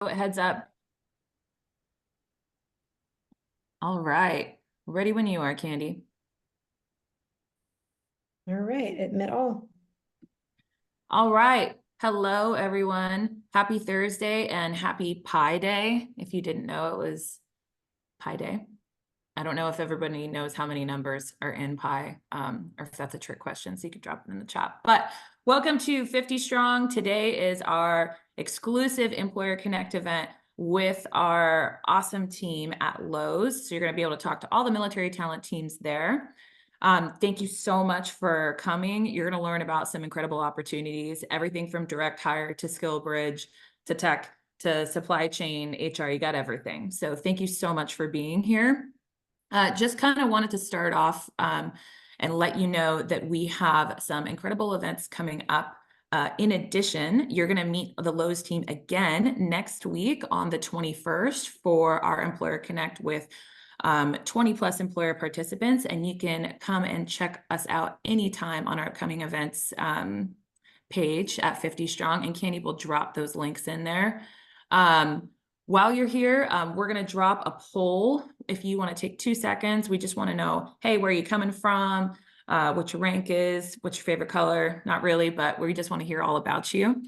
Heads up. All right. Ready when you are, Candy. All right, admit all. All right. Hello, everyone. Happy Thursday and happy Pi Day. If you didn't know, it was Pi Day. I don't know if everybody knows how many numbers are in pi, or if that's a trick question, so you could drop them in the chat. But welcome to 50 Strong. Today is our exclusive EmployerConnect event with our awesome team at Lowe's. So you're going to be able to talk to all the military talent teams there. Thank you so much for coming. You're going to learn about some incredible opportunities, everything from direct hire to skill bridge to tech to supply chain, HR, you got everything. So thank you so much for being here. Just kind of wanted to start off and let you know that we have some incredible events coming up. In addition, you're going to meet the Lowe's team again next week on the 21st for our EmployerConnect with 20 plus employer participants, and you can come and check us out anytime on our upcoming events page at 50 Strong, and Candy will drop those links in there. While you're here, we're going to drop a poll. If you want to take 2 seconds, we just want to know, hey, where are you coming from? What your rank is, what's your favorite color? Not really, but we just want to hear all about you.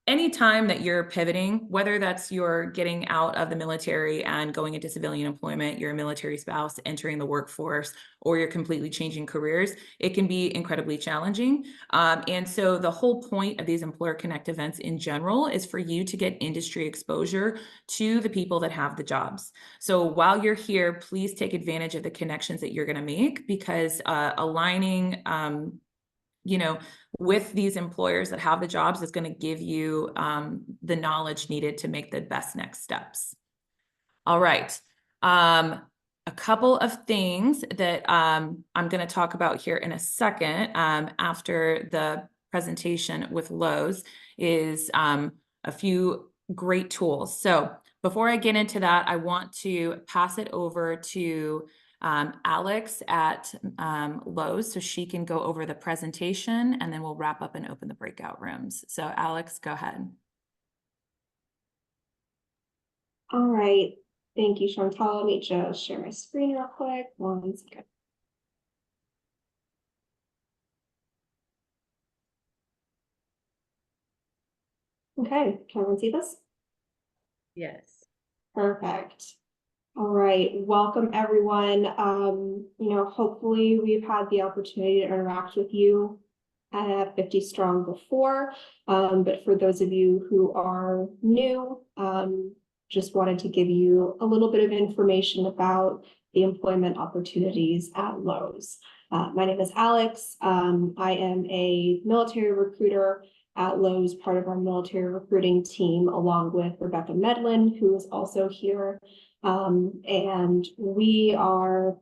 Anytime that you're pivoting, whether that's you're getting out of the military and going into civilian employment, you're a military spouse entering the workforce, or you're completely changing careers, it can be incredibly challenging. And so the whole point of these EmployerConnect events in general is for you to get industry exposure to the people that have the jobs. So while you're here, please take advantage of the connections that you're going to make, because aligning with these employers that have the jobs is going to give you the knowledge needed to make the best next steps. All right. A couple of things that I'm going to talk about here in a second after the presentation with Lowe's is a few great tools. So before I get into that, I want to pass it over to Alex at Lowe's so she can go over the presentation, and then we'll wrap up and open the breakout rooms. So Alex, go ahead. All right. Thank you, Chantal. Let me just share my screen real quick. 1 second. Okay, can everyone see this? Yes. Perfect. All right, welcome everyone. Hopefully we've had the opportunity to interact with you at 50 Strong before, but for those of you who are new, just wanted to give you a little bit of information about the employment opportunities at Lowe's. My name is Alex. I am a military recruiter at Lowe's, part of our military recruiting team, along with Rebecca Medlin, who is also here. And we are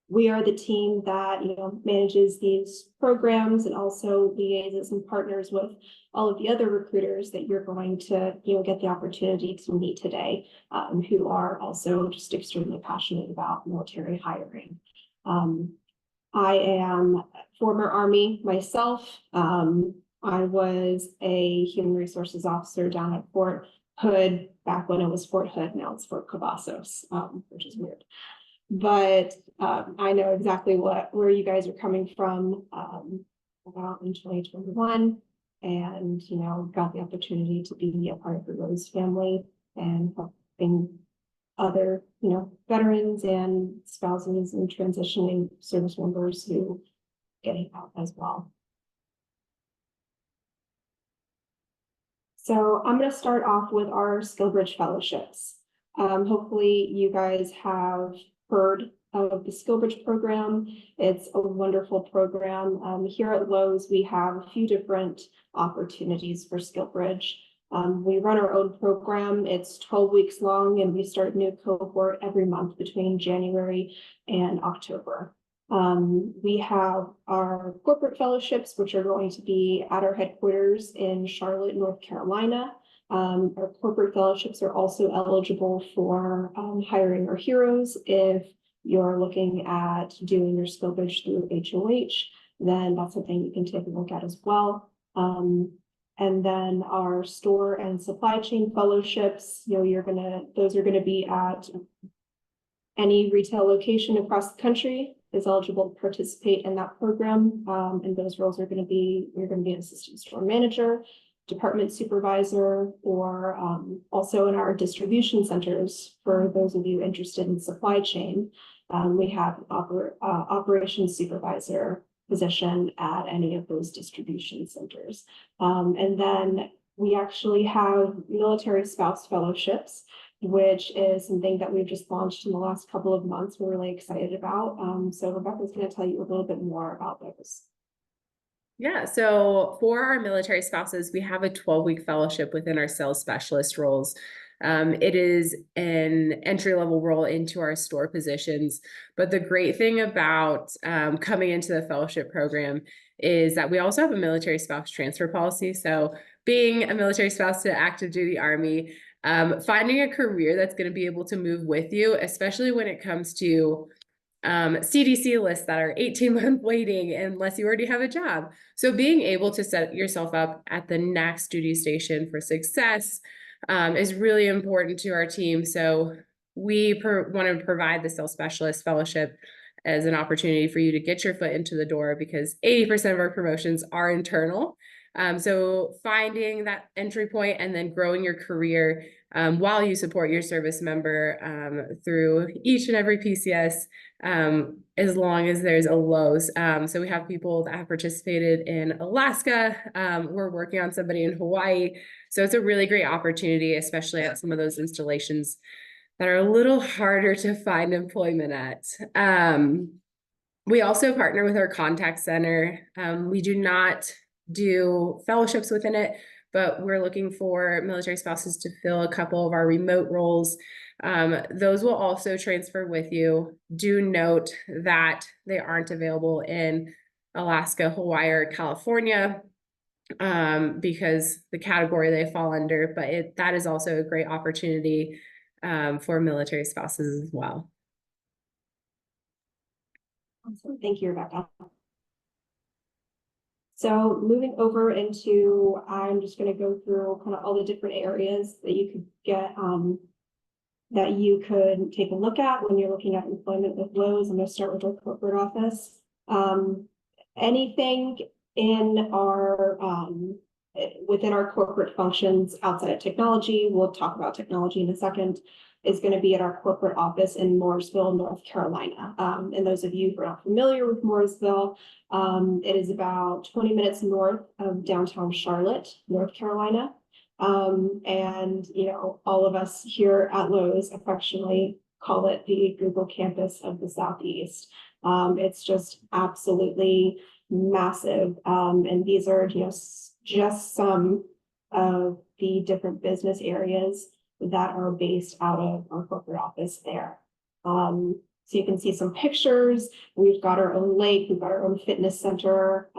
the team that manages these programs and also liaises and partners with all of the other recruiters that you're going to get the opportunity to meet today, who are also just extremely passionate about military hiring. I am former Army myself. I was a human resources officer down at Fort Hood back when it was Fort Hood. Now it's Fort Cavazos, which is weird. But I know exactly where you guys are coming from about in 2021, and got the opportunity to be a part of the Lowe's family and helping other veterans and spouses and transitioning service members who getting out as well. So I'm going to start off with our SkillBridge fellowships. Hopefully you guys have heard of the SkillBridge program. It's a wonderful program. Here at Lowe's, we have a few different opportunities for SkillBridge. We run our own program. It's 12 weeks long, and we start a new cohort every month between January and October. We have our corporate fellowships, which are going to be at our headquarters in Charlotte, North Carolina. Our corporate fellowships are also eligible for hiring our heroes. If you're looking at doing your SkillBridge through HOH, then that's something you can take a look at as well. And then our store and supply chain fellowships, those are gonna be at any retail location across the country is eligible to participate in that program. And those roles are going to be, you're going to be an assistant store manager, department supervisor, or also in our distribution centers. For those of you interested in supply chain, we have operations supervisor position at any of those distribution centers. And then we actually have military spouse fellowships, which is something that we've just launched in the last couple of months. We're really excited about. So Rebecca's going to tell you a little bit more about those. Yeah, so for our military spouses, we have a 12-week fellowship within our sales specialist roles. It is an entry-level role into our store positions. But the great thing about coming into the fellowship program is that we also have a military spouse transfer policy. So being a military spouse to active duty Army, finding a career that's going to be able to move with you, especially when it comes to CDC lists that are 18-month waiting unless you already have a job. So being able to set yourself up at the next duty station for success is really important to our team. So we want to provide the sales specialist fellowship as an opportunity for you to get your foot into the door, because 80% of our promotions are internal. So finding that entry point and then growing your career while you support your service member through each and every PCS, as long as there's a Lowe. So we have people that have participated in Alaska. We're working on somebody in Hawaii. So it's a really great opportunity, especially at some of those installations that are a little harder to find employment at. We also partner with our contact center. We do not do fellowships within it, but we're looking for military spouses to fill a couple of our remote roles. Those will also transfer with you. Do note that they aren't available in Alaska, Hawaii, or California because the category they fall under, but that is also a great opportunity for military spouses as well. Awesome. Thank you, Rebecca. So moving over into, I'm just going to go through kind of all the different areas that you could get, that you could take a look at when you're looking at employment with Lowe. I'm going to start with our corporate office. Anything in our, within our corporate functions outside of technology, we'll talk about technology in a second, is going to be at our corporate office in Mooresville, North Carolina. And those of you who are not familiar with Mooresville, it is about 20 minutes north of downtown Charlotte, North Carolina. And, all of us here at Lowe's affectionately call it the Google campus of the Southeast. It's just absolutely massive. And these are just some of the different business areas that are based out of our corporate office there. So you can see some pictures. We've got our own lake, we've got our own fitness center,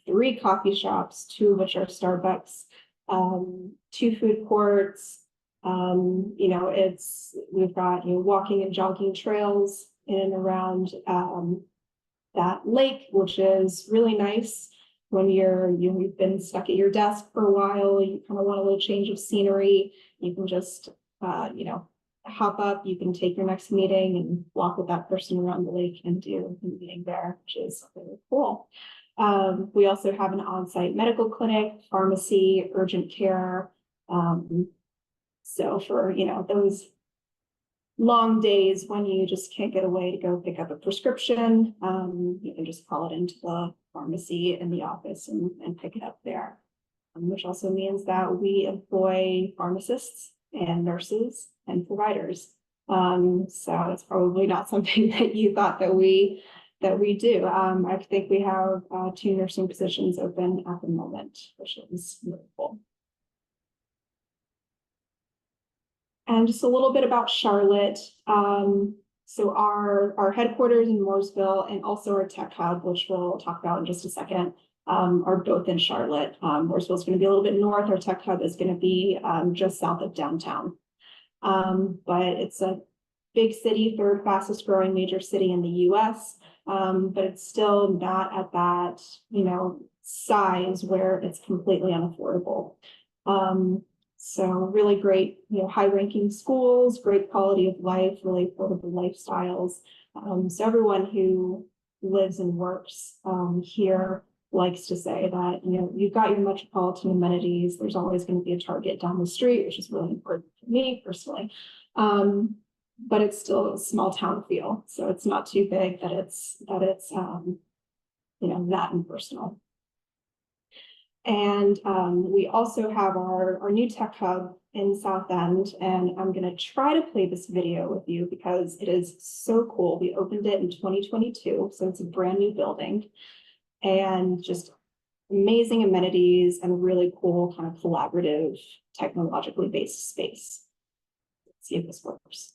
3 coffee shops, 2 of which are Starbucks, 2 food courts. We've got walking and jogging trails in and around that lake, which is really nice when you've been stuck at your desk for a while. You kind of want a little change of scenery. You can just hop up, you can take your next meeting and walk with that person around the lake and do a meeting there, which is really cool. We also have an on-site medical clinic, pharmacy, urgent care. So for those long days when you just can't get away to go pick up a prescription, you can just call it into the pharmacy in the office and pick it up there. Which also means that we employ pharmacists and nurses and providers. So it's probably not something that you thought that we do. I think we have 2 nursing positions open at the moment, which is really cool. And just a little bit about Charlotte. So our headquarters in Mooresville and also our tech hub, which we'll talk about in just a second, are both in Charlotte. Mooresville is going to be a little bit north. Our tech hub is going to be just south of downtown. But it's a big city, 3rd fastest growing major city in the US. But it's still not at that, size where it's completely unaffordable. So really great, high-ranking schools, great quality of life, really affordable lifestyles. So everyone who lives and works here likes to say that, you've got your metropolitan amenities. There's always going to be a Target down the street, which is really important for me personally. But it's still a small town feel. So it's not too big that it's that impersonal. And we also have our new tech hub in South End, and I'm going to try to play this video with you because it is so cool. We opened it in 2022, so it's a brand new building, and just amazing amenities and really cool kind of collaborative, technologically based space. Let's see if this works.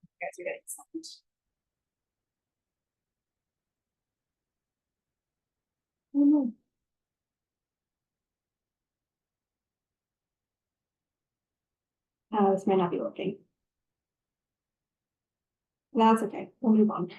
You guys are getting something. This might not be working. That's okay. We'll move on.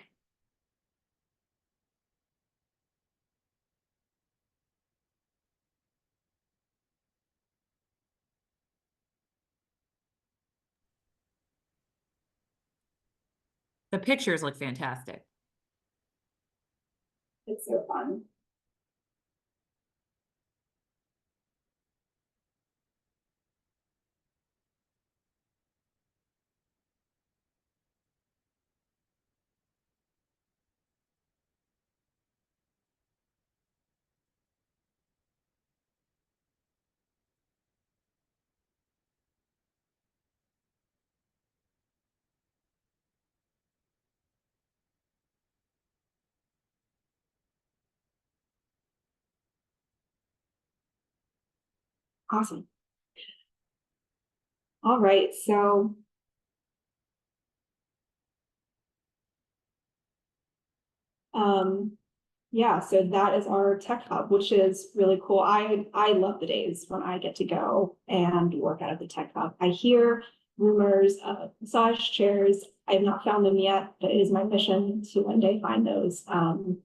The pictures look fantastic. It's so fun. Awesome. All right, so yeah, so that is our tech hub, which is really cool. I love the days when I get to go and work out of the tech hub. I hear rumors of massage chairs. I have not found them yet, but it is my mission to one day find those.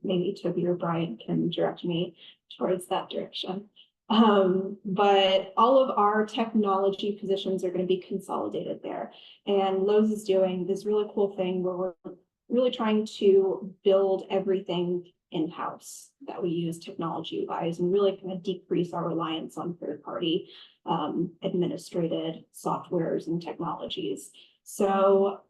Maybe Toby or Brian can direct me towards that direction. But all of our technology positions are going to be consolidated there. And Lowe's is doing this really cool thing where we're really trying to build everything in-house that we use technology-wise and really kind of decrease our reliance on third-party administrated softwares and technologies. So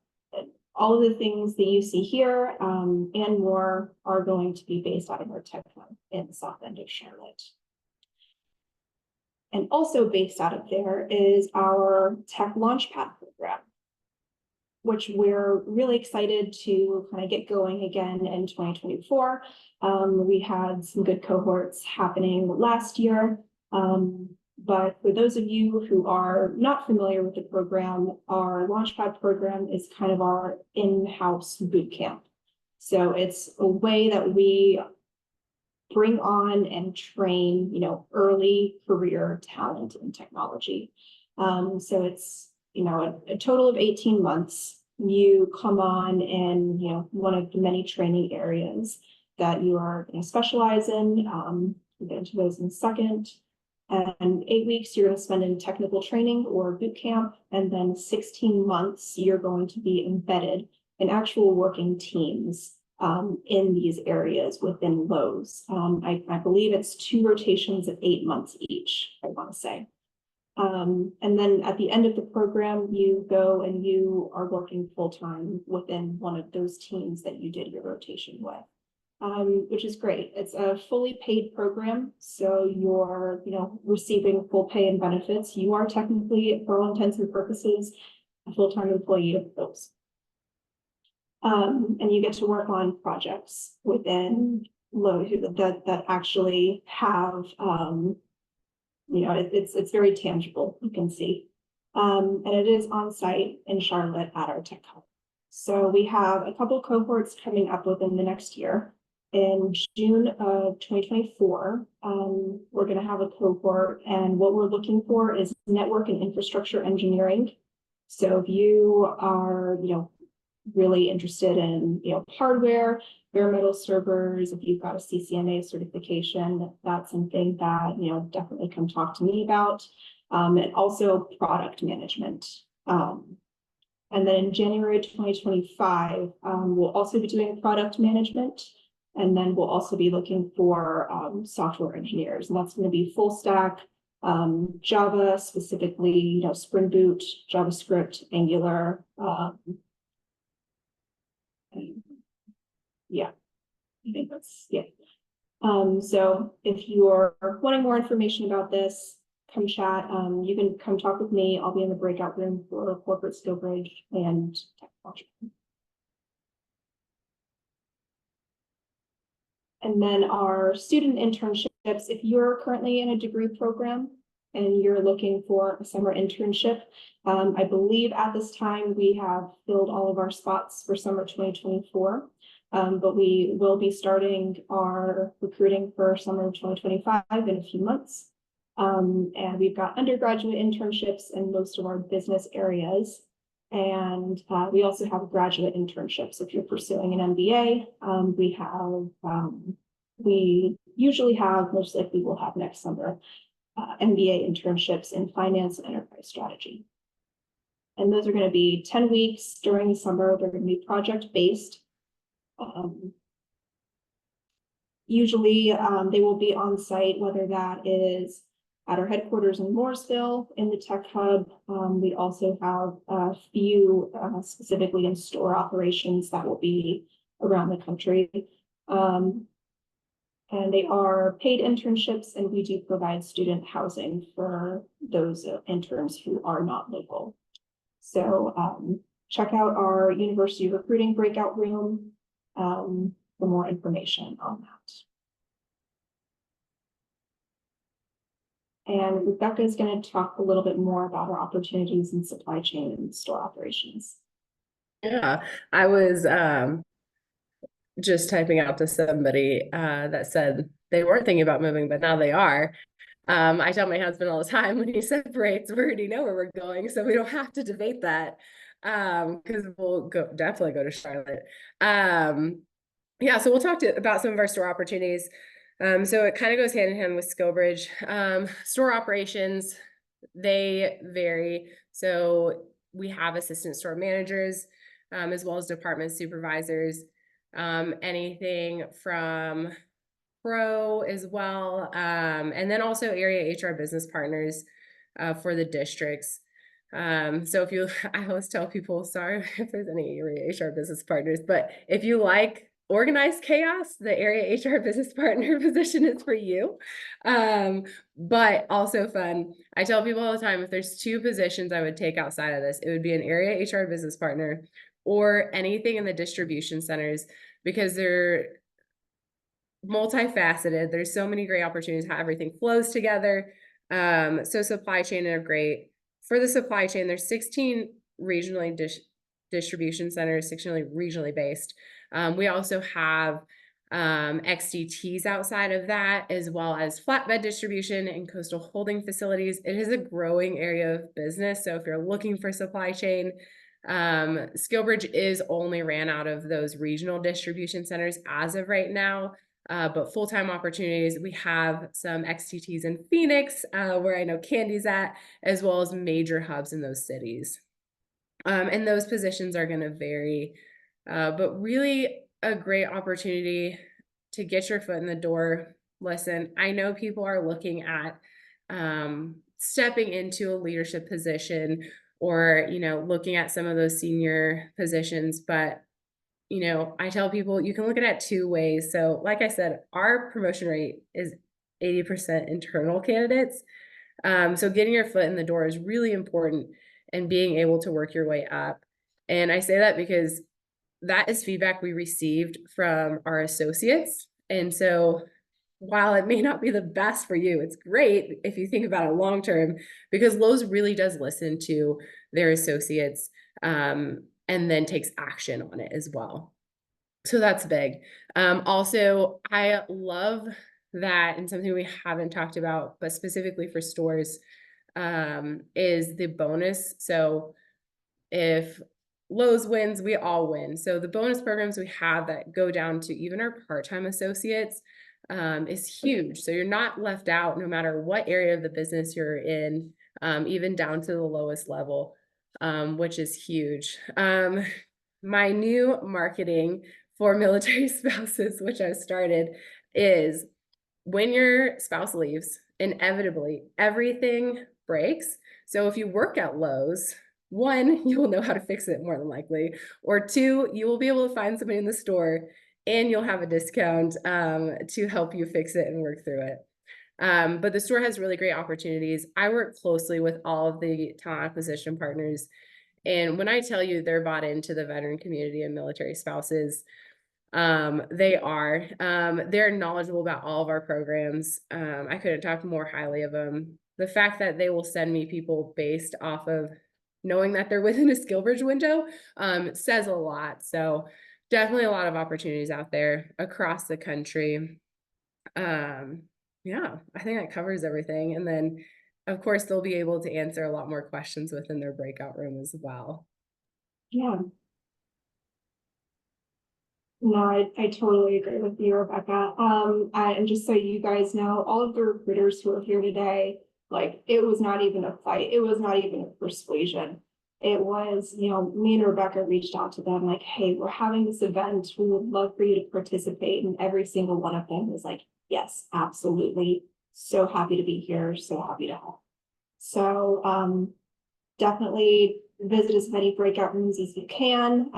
all of the things that you see here and more are going to be based out of our tech hub in the South End of Charlotte. And also based out of there is our Tech Launchpad program, which we're really excited to kind of get going again in 2024. We had some good cohorts happening last year. But for those of you who are not familiar with the program, our Launchpad program is kind of our in-house boot camp. So it's a way that we bring on and train, early career talent in technology. So it's, a total of 18 months. You come on in, one of the many training areas that you are going to specialize in. We'll get into those in a second. And 8 weeks you're going to spend in technical training or boot camp. And then 16 months you're going to be embedded in actual working teams in these areas within Lowe's. I believe it's 2 rotations of 8 months each, I want to say. And then at the end of the program, you go and you are working full-time within one of those teams that you did your rotation with, which is great. It's a fully paid program, so you're receiving full pay and benefits. You are technically, for all intents and purposes, a full-time employee of Lowe's. And you get to work on projects within Lowe that actually have, it's very tangible, you can see. And it is on site in Charlotte at our tech hub. So we have a couple cohorts coming up within the next year. In June of 2024, we're going to have a cohort, and what we're looking for is network and infrastructure engineering. So if you are, really interested in, hardware, bare metal servers, if you've got a CCNA certification, that's something that, definitely come talk to me about. And also product management. And then in January 2025, we'll also be doing product management. And then we'll also be looking for software engineers, and that's going to be full stack, Java specifically, Spring Boot, JavaScript, Angular. Yeah, I think that's, yeah. So if you're wanting more information about this, come chat. You can come talk with me. I'll be in the breakout room for corporate skill bridge and technology. And then our student internships, if you're currently in a degree program and you're looking for a summer internship, I believe at this time we have filled all of our spots for summer 2024. But we will be starting our recruiting for summer 2025 in a few months. And we've got undergraduate internships in most of our business areas. And we also have graduate internships. If you're pursuing an MBA, we usually have, most likely we'll have next summer, MBA internships in finance and enterprise strategy. And those are going to be 10 weeks during the summer. They're going to be project-based. Usually they will be on site, whether that is at our headquarters in Mooresville in the tech hub. We also have a few specifically in store operations that will be around the country. And they are paid internships, and we do provide student housing for those interns who are not local. So check out our university recruiting breakout room for more information on that. And Rebecca is going to talk a little bit more about our opportunities in supply chain and store operations. Yeah, I was just typing out to somebody that said they weren't thinking about moving, but now they are. I tell my husband all the time, when he separates, we already know where we're going, so we don't have to debate that, because we'll definitely go to Charlotte. Yeah, so we'll talk about some of our store opportunities. So it kind of goes hand in hand with SkillBridge. Store operations, they vary. So we have assistant store managers, as well as department supervisors, anything from pro as well, and then also area HR business partners for the districts. So if you, I always tell people, sorry if there's any area HR business partners, but if you like organized chaos, the area HR business partner position is for you. But also fun. I tell people all the time, if there's two positions I would take outside of this, it would be an area HR business partner or anything in the distribution centers, because they're multifaceted. There's so many great opportunities, how everything flows together. So supply chain are great. For the supply chain, there's 16 regionally distribution centers, 16 regionally based. We also have XDTs outside of that, as well as flatbed distribution and coastal holding facilities. It is a growing area of business. So if you're looking for supply chain, SkillBridge is only ran out of those regional distribution centers as of right now. But full-time opportunities, we have some XTTs in Phoenix, where I know Candy's at, as well as major hubs in those cities. And those positions are going to vary, but really a great opportunity to get your foot in the door. Listen, I know people are looking at stepping into a leadership position, or, looking at some of those senior positions, but I tell people you can look at it two ways. So like I said, our promotion rate is 80% internal candidates. So getting your foot in the door is really important, and being able to work your way up. And I say that because that is feedback we received from our associates. And so while it may not be the best for you, it's great if you think about it long-term, because Lowe's really does listen to their associates, and then takes action on it as well. So that's big. Also, I love that, and something we haven't talked about, but specifically for stores, is the bonus. So if Lowe's wins, we all win. So the bonus programs we have that go down to even our part-time associates is huge. So you're not left out no matter what area of the business you're in, even down to the lowest level, which is huge. My new marketing for military spouses, which I've started, is when your spouse leaves, inevitably everything breaks. So if you work at Lowe's, one, you will know how to fix it more than likely, or two, you will be able to find somebody in the store and you'll have a discount to help you fix it and work through it. But the store has really great opportunities. I work closely with all of the talent acquisition partners. And when I tell you they're bought into the veteran community and military spouses, they're knowledgeable about all of our programs. I couldn't talk more highly of them. The fact that they will send me people based off of knowing that they're within a SkillBridge window, says a lot. So definitely a lot of opportunities out there across the country. Yeah, I think that covers everything. And then of course they'll be able to answer a lot more questions within their breakout room as well. Yeah. No, I totally agree with you, Rebecca. And just so you guys know, all of the recruiters who are here today, like, it was not even a fight. It was not even a persuasion. It was, me and Rebecca reached out to them like, hey, we're having this event. We would love for you to participate. And every single one of them was like, yes, absolutely. So happy to be here. So happy to help. So, definitely visit as many breakout rooms as you can.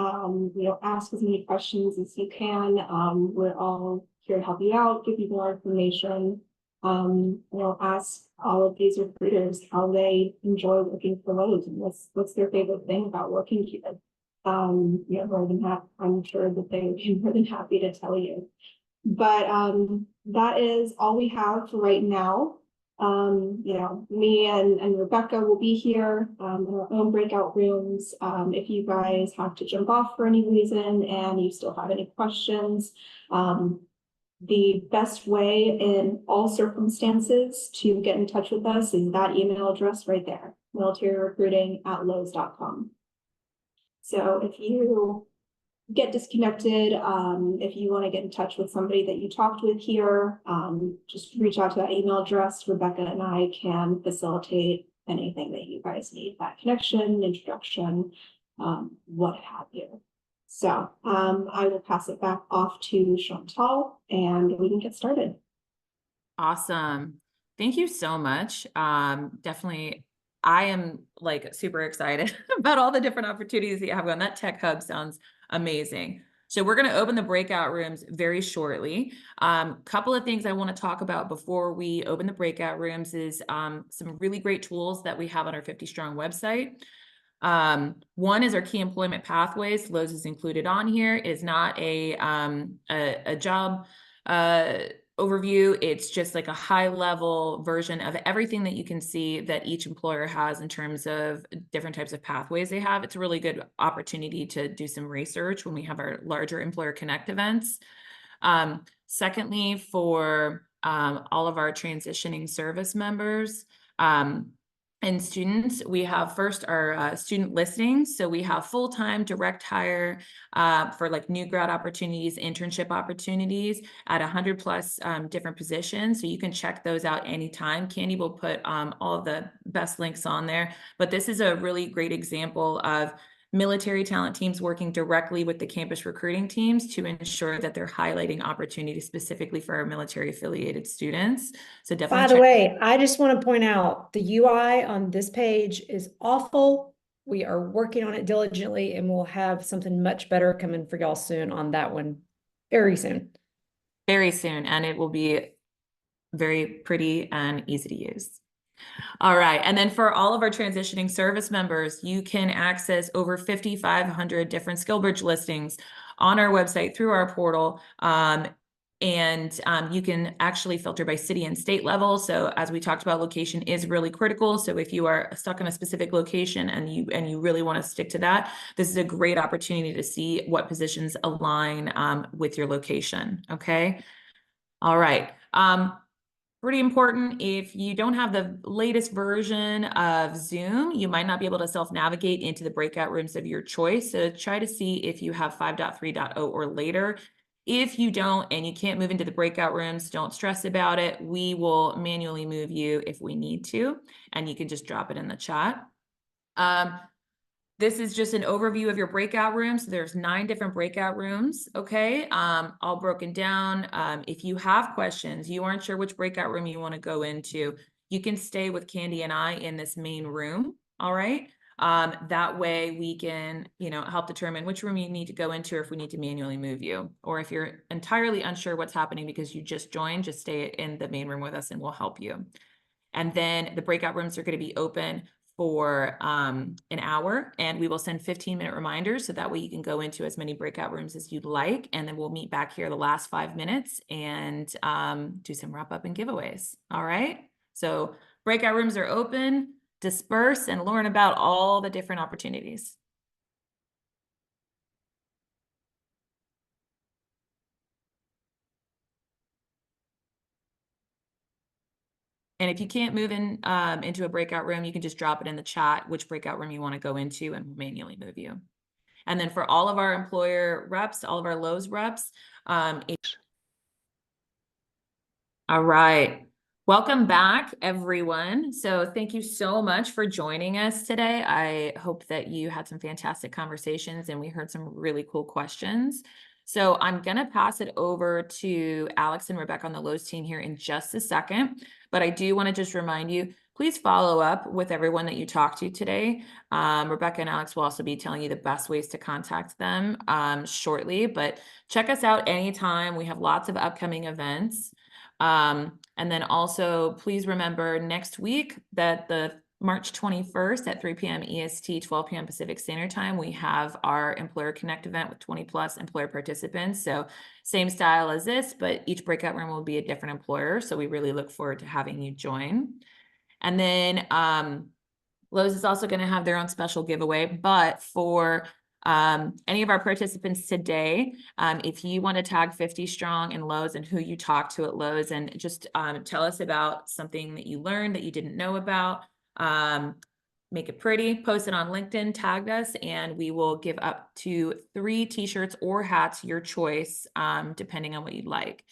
Ask as many questions as you can. We're all here to help you out, give you more information. Ask all of these recruiters how they enjoy working for Lowe's and what's their favorite thing about working here. More than that, I'm sure that they would be more than happy to tell you. But that is all we have for right now. Me and Rebecca will be here in our own breakout rooms. If you guys have to jump off for any reason and you still have any questions, the best way in all circumstances to get in touch with us is that email address right there, militaryrecruiting@lowes.com. So if you get disconnected, if you want to get in touch with somebody that you talked with here, just reach out to that email address. Rebecca and I can facilitate anything that you guys need, that connection, introduction, what have you. So I will pass it back off to Chantal and we can get started. Awesome. Thank you so much. Definitely, I am like super excited about all the different opportunities that you have going. That tech hub sounds amazing. So we're going to open the breakout rooms very shortly. Couple of things I want to talk about before we open the breakout rooms is some really great tools that we have on our 50 Strong website. One is our key employment pathways. Lowe's is included on here. It is not a job overview. It's just like a high level version of everything that you can see that each employer has in terms of different types of pathways they have. It's a really good opportunity to do some research when we have our larger EmployerConnect events. Secondly, for all of our transitioning service members, and students, we have first our student listings. So we have full-time direct hire for like new grad opportunities, internship opportunities at 100 plus different positions. So you can check those out anytime. Candy will put all of the best links on there. But this is a really great example of military talent teams working directly with the campus recruiting teams to ensure that they're highlighting opportunities specifically for our military affiliated students. So definitely. By the way, I just want to point out the UI on this page is awful. We are working on it diligently and we'll have something much better coming for y'all soon on that one. Very soon. Very soon. And it will be very pretty and easy to use. All right. And then for all of our transitioning service members, you can access over 5,500 different SkillBridge listings on our website through our portal. You can actually filter by city and state level. So as we talked about, location is really critical. So if you are stuck in a specific location and you really want to stick to that, this is a great opportunity to see what positions align with your location. Okay. All right. pretty important. If you don't have the latest version of Zoom, you might not be able to self-navigate into the breakout rooms of your choice. So try to see if you have 5.3.0 or later. If you don't and you can't move into the breakout rooms, don't stress about it. We will manually move you if we need to, and you can just drop it in the chat. This is just an overview of your breakout rooms. There's 9 different breakout rooms, okay? All broken down. If you have questions, you aren't sure which breakout room you want to go into, you can stay with Candy and I in this main room, all right? That way we can, help determine which room you need to go into, or if we need to manually move you. Or if you're entirely unsure what's happening because you just joined, just stay in the main room with us and we'll help you. And then the breakout rooms are going to be open for an hour, and we will send 15-minute reminders so that way you can go into as many breakout rooms as you'd like, and then we'll meet back here the last 5 minutes and do some wrap up and giveaways. All right, so breakout rooms are open. Disperse and learn about all the different opportunities. And if you can't move in into a breakout room, you can just drop it in the chat, which breakout room you want to go into, and we'll manually move you. And then for all of our employer reps, all of our Lowe's reps, all right. Welcome back, everyone. So thank you so much for joining us today. I hope that you had some fantastic conversations and we heard some really cool questions. So I'm going to pass it over to Alex and Rebecca on the Lowe's team here in just a second. But I do want to just remind you, please follow up with everyone that you talked to today. Rebecca and Alex will also be telling you the best ways to contact them shortly. But check us out anytime. We have lots of upcoming events. And then also please remember next week that the March 21st at 3 p.m. EST, 12 p.m. Pacific Standard Time, we have our EmployerConnect event with 20+ employer participants. So same style as this, but each breakout room will be a different employer. So we really look forward to having you join. And then Lowe's is also going to have their own special giveaway, but for any of our participants today, if you want to tag 50 Strong in Lowe's and who you talked to at Lowe's, and just tell us about something that you learned that you didn't know about, make it pretty, post it on LinkedIn, tagged us, and we will give up to 3 t-shirts or hats, your choice, depending on what you'd like.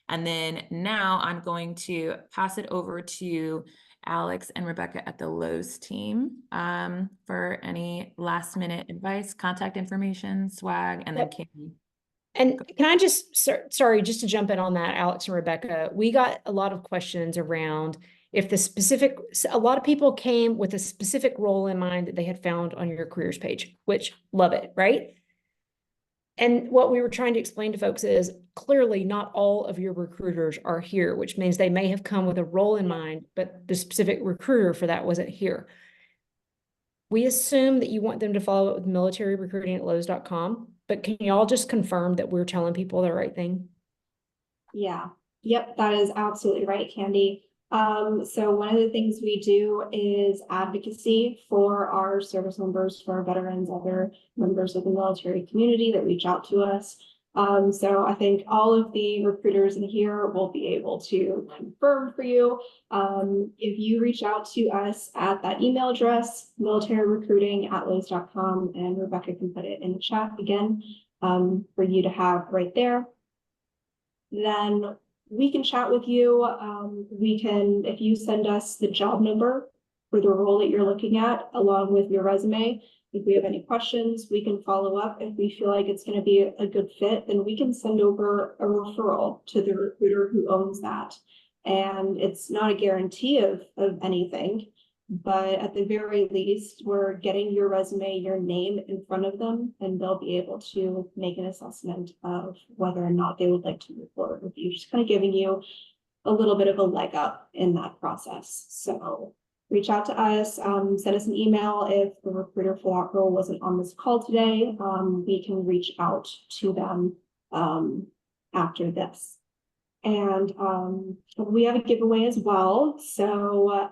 And then now I'm going to pass it over to Alex and Rebecca at the Lowe's team for any last minute advice, contact information, swag, and then Candy. And can I just, sorry, just to jump in on that, Alex and Rebecca, we got a lot of questions around if the specific, a lot of people came with a specific role in mind that they had found on your careers page, which love it, right? And what we were trying to explain to folks is clearly not all of your recruiters are here, which means they may have come with a role in mind, but the specific recruiter for that wasn't here. We assume that you want them to follow up with military recruiting at Lowe's.com, but can you all just confirm that we're telling people the right thing? Yeah, yep, that is absolutely right, Candy. So one of the things we do is advocacy for our service members, for our veterans, other members of the military community that reach out to us. So I think all of the recruiters in here will be able to confirm for you. If you reach out to us at that email address, militaryrecruiting@lowe's.com, and Rebecca can put it in the chat again for you to have right there, then we can chat with you. We can, if you send us the job number for the role that you're looking at, along with your resume, if we have any questions, we can follow up. If we feel like it's going to be a good fit, then we can send over a referral to the recruiter who owns that. And it's not a guarantee of anything, but at the very least, we're getting your resume, your name in front of them, and they'll be able to make an assessment of whether or not they would like to move forward with you, just kind of giving you a little bit of a leg up in that process. So reach out to us, send us an email. If the recruiter for that role wasn't on this call today, we can reach out to them after this. And we have a giveaway as well. So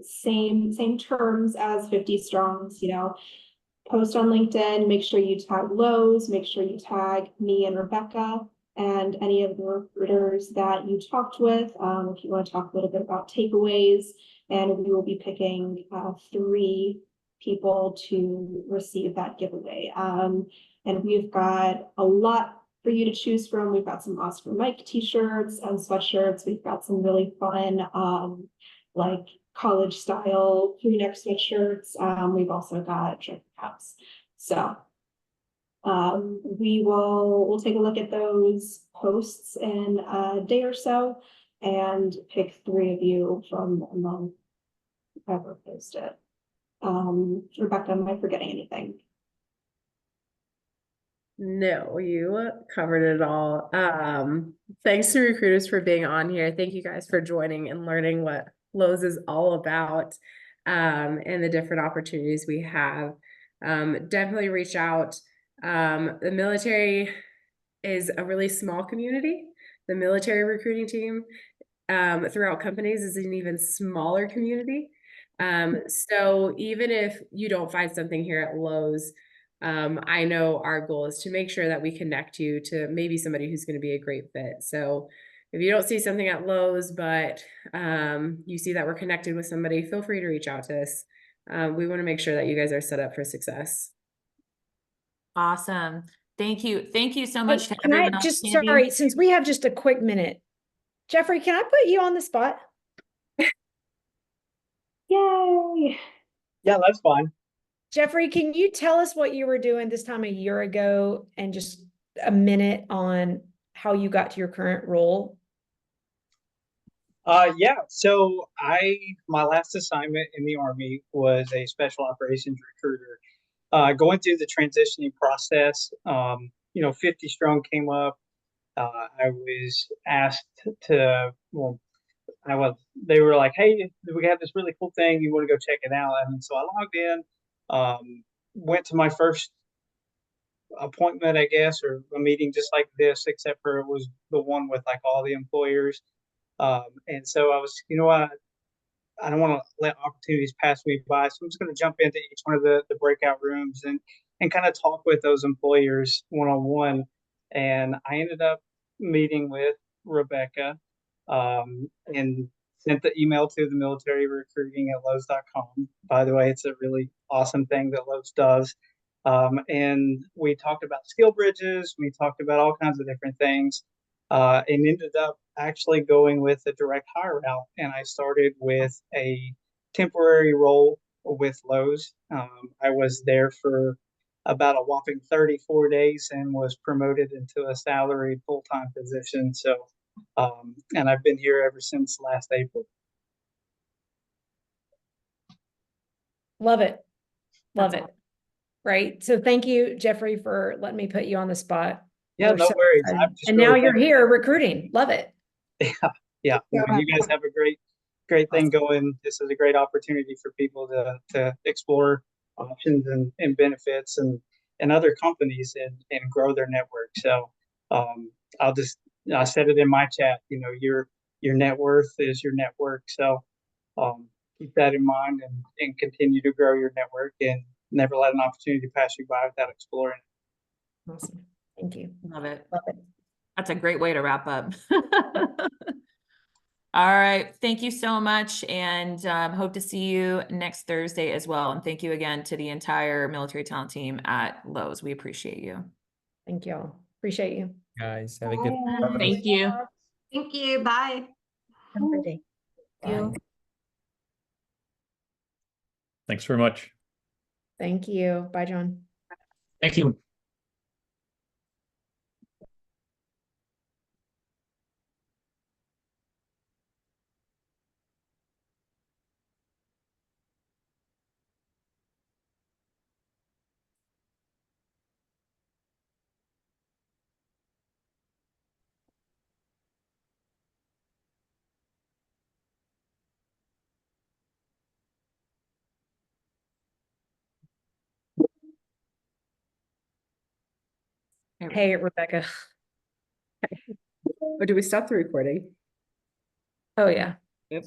same terms as 50 Strongs, post on LinkedIn, make sure you tag Lowe's, make sure you tag me and Rebecca. and any of the recruiters that you talked with. If you want to talk a little bit about takeaways, and we will be picking 3 people to receive that giveaway. And we've got a lot for you to choose from. We've got some Oscar Mike t-shirts and sweatshirts. We've got some really fun, like college style V-neck sweatshirts. We've also got drink caps. So we'll take a look at those posts in a day or so and pick 3 of you from among whoever posted. Rebecca, am I forgetting anything? No, you covered it all. Thanks to recruiters for being on here. Thank you guys for joining and learning what Lowe's is all about, and the different opportunities we have. Definitely reach out. The military is a really small community. The military recruiting team, throughout companies, is an even smaller community. So even if you don't find something here at Lowe's, I know our goal is to make sure that we connect you to maybe somebody who's going to be a great fit. So if you don't see something at Lowe's, but you see that we're connected with somebody, feel free to reach out to us. We want to make sure that you guys are set up for success. Awesome. Thank you. Thank you so Hey, much to can I everyone else. just, Sandy. sorry, since we have just a quick minute, Jeffrey, can I put you on the spot? Yay! Yeah, that's fine. Jeffrey, can you tell us what you were doing this time a year ago and just a minute on how you got to your current role? Yeah, so my last assignment in the Army was a special operations recruiter. Going through the transitioning process, 50 strong came up. I was asked to, well, they were like, hey, we have this really cool thing. You want to go check it out? And so I logged in, went to my first appointment, I guess, or a meeting just like this, except for it was the one with like all the employers. And so I was, I don't want to let opportunities pass me by. So I'm just going to jump into each one of the breakout rooms and kind of talk with those employers one-on-one. And I ended up meeting with Rebecca, and sent the email to the military recruiting at Lowe's.com. By the way, it's a really awesome thing that Lowe's does. And we talked about skill bridges. We talked about all kinds of different things, and ended up actually going with a direct hire route. And I started with a temporary role with Lowe's. I was there for about a whopping 34 days and was promoted into a salaried full-time position. So, and I've been here ever since last April. Love it. Love That's it. Right. So thank you, Jeffrey, for letting me put you on the spot. Yeah, We're no so worries. excited. I'm just And really now you're thankful. here recruiting. Love it. Yeah. No, you guys have a great thing going. This is a great opportunity for people to explore options and benefits and other companies and grow their network. So I said it in my chat, your net worth is your network. So keep that in mind and continue to grow your network and never let an opportunity pass you by without exploring. Awesome. Thank you. Love it. Love it. That's a great way to wrap up. All right. Thank you so much. And hope to see you next Thursday as well. And thank you again to the entire military talent team at Lowe's. We appreciate you. Thank you all. Appreciate you. Guys, have a good Bye. Thank you. Thank you. Bye. Have a great day. Thank you. Bye. Thanks very much. Thank you. Bye, John. Thank you. Hey, Rebecca. Or do we stop the recording? Oh, yeah. Yep.